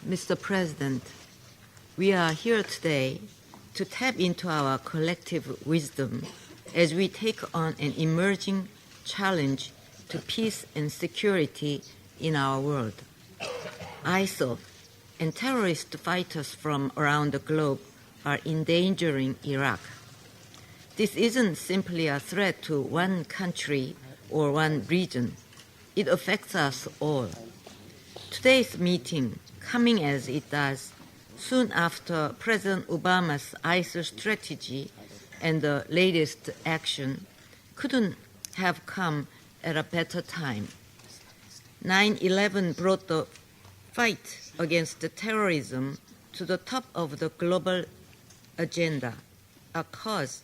Mr. President, we are here today to tap into our collective wisdom as we take on an emerging challenge to peace and security in our world. ISIL and terrorist fighters from around the globe are endangering Iraq. This isn't simply a threat to one country or one region. It affects us all. Today's meeting, coming as it does, soon after President Obama's ISIL strategy and the latest action, couldn't have come at a better time. 9/11 brought the fight against terrorism to the top of the global agenda, a cause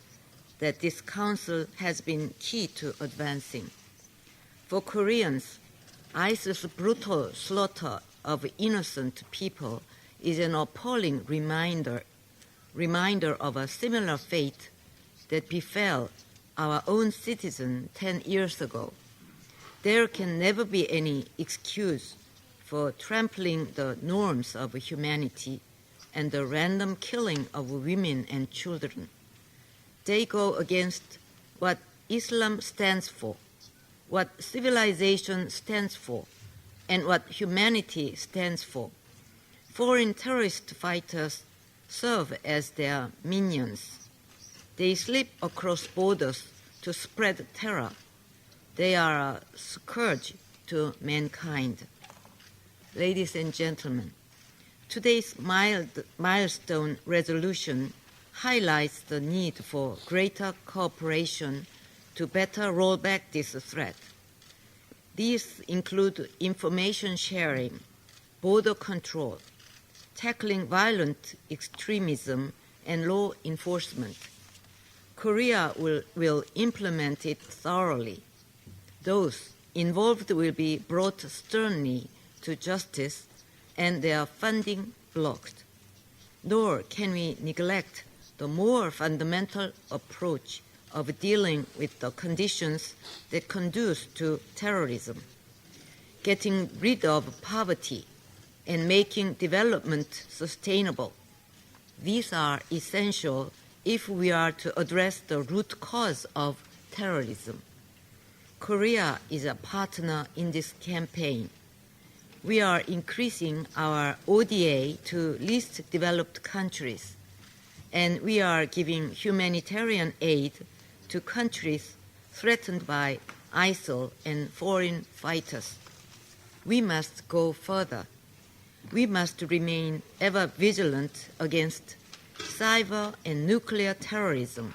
that this Council has been key to advancing. For Koreans, ISIL's brutal slaughter of innocent people is an appalling reminder of a similar fate that befell our own citizens 10 years ago. There can never be any excuse for trampling the norms of humanity and the random killing of women and children. They go against what Islam stands for, what civilization stands for, and what humanity stands for. Foreign terrorist fighters serve as their minions. They slip across borders to spread terror. They are a scourge to mankind. Ladies and gentlemen, today's milestone resolution highlights the need for greater cooperation to better roll back this threat. These include information sharing, border control, tackling violent extremism, and law enforcement. Korea will implement it thoroughly. Those involved will be brought sternly to justice and their funding blocked. Nor can we neglect the more fundamental approach of dealing with the conditions that conduce to terrorism, getting rid of poverty and making development sustainable. These are essential if we are to address the root cause of terrorism. Korea is a partner in this campaign. We are increasing our ODA to least developed countries, and we are giving humanitarian aid to countries threatened by ISIL and foreign fighters. We must go further. We must remain ever vigilant against cyber and nuclear terrorism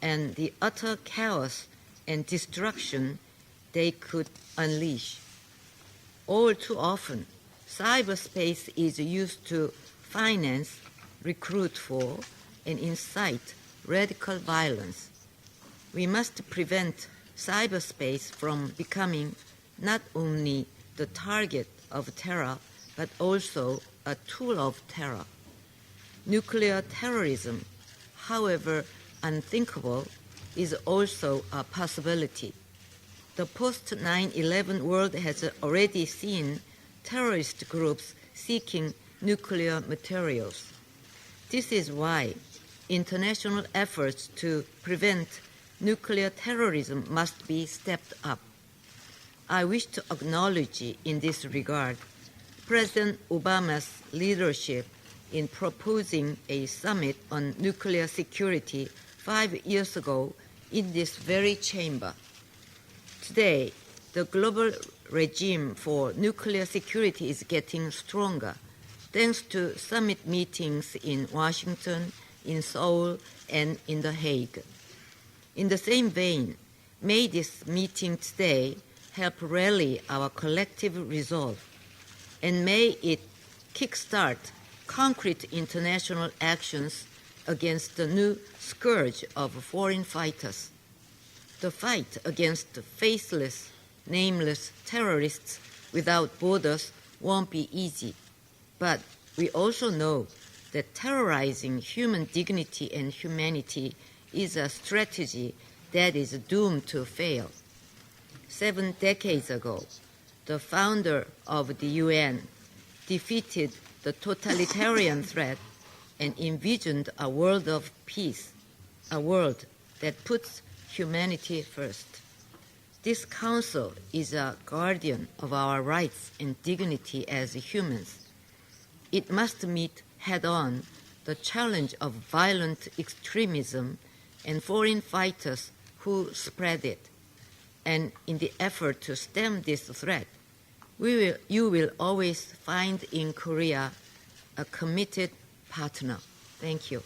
and the utter chaos and destruction they could unleash. All too often, cyberspace is used to finance, recruit for, and incite radical violence. We must prevent cyberspace from becoming not only the target of terror, but also a tool of terror. Nuclear terrorism, however unthinkable, is also a possibility. The post-9/11 world has already seen terrorist groups seeking nuclear materials. This is why international efforts to prevent nuclear terrorism must be stepped up. I wish to acknowledge in this regard President Obama's leadership in proposing a summit on nuclear security 5 years ago in this very chamber. Today, the global regime for nuclear security is getting stronger, thanks to summit meetings in Washington, in Seoul, and in The Hague. In the same vein, may this meeting today help rally our collective resolve, and may it kickstart concrete international actions against the new scourge of foreign fighters. The fight against faceless, nameless terrorists without borders won't be easy, but we also know that terrorizing human dignity and humanity is a strategy that is doomed to fail. 7 decades ago, the founder of the UN, defeated the totalitarian threat and envisioned a world of peace, a world that puts humanity first. This Council is a guardian of our rights and dignity as humans. It must meet head-on the challenge of violent extremism and foreign fighters who spread it. And in the effort to stem this threat, you will always find in Korea a committed partner. Thank you.